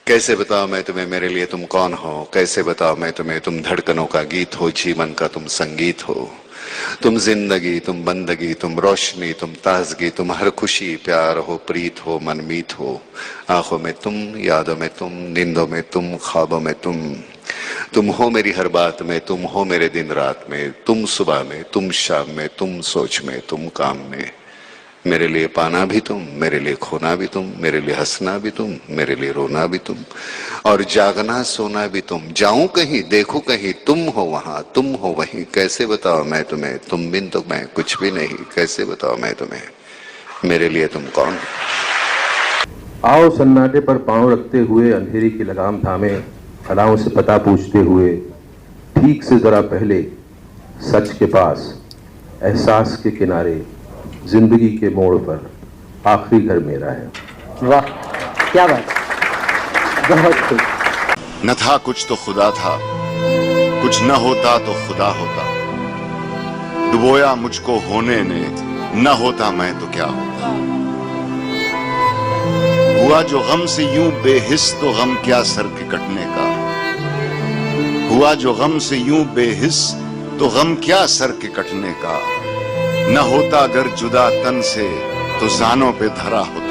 कैसे बताओ मैं तुम्हें मेरे लिए तुम कौन हो, कैसे बताओ मैं तुम्हें तुम धड़कनों का गीत हो, जीवन का तुम संगीत हो, तुम जिंदगी, तुम बंदगी, तुम रोशनी, तुम ताजगी, तुम हर खुशी, प्यार हो, प्रीत हो, मनमीत हो। आंखों में तुम, यादों में तुम, नींदों में तुम, ख्वाबों में तुम हो मेरी हर बात में, तुम हो मेरे दिन रात में, तुम सुबह में, तुम शाम में, तुम सोच में, तुम काम में। मेरे लिए पाना भी तुम, मेरे लिए खोना भी तुम, मेरे लिए हंसना भी तुम, मेरे लिए रोना भी तुम, और जागना सोना भी तुम। जाऊं कहीं, देखूं कहीं, तुम हो वहां, तुम हो वहीं। कैसे बताओ मैं तुम्हें, तुम बिन तो मैं कुछ भी नहीं। कैसे बताओ मैं तुम्हें, मेरे लिए तुम कौन। आओ सन्नाटे पर पांव रखते हुए अंधेरी की लगाम थामे, अदाओं से पता पूछते हुए ठीक से जरा पहले, सच के पास, एहसास के किनारे, जिंदगी के मोड़ पर आखिरी घर मेरा है। वाह, क्या बात, बहुत खूब। न था कुछ तो खुदा था, कुछ न होता तो खुदा होता, डुबोया मुझको होने ने, न होता मैं तो क्या होता। हुआ जो गम से यूं बेहिस तो गम क्या सर के कटने का, हुआ जो गम से यूं बेहिस तो गम क्या सर के कटने का। न होता अगर जुदा तन से तो जानों पे धरा होता।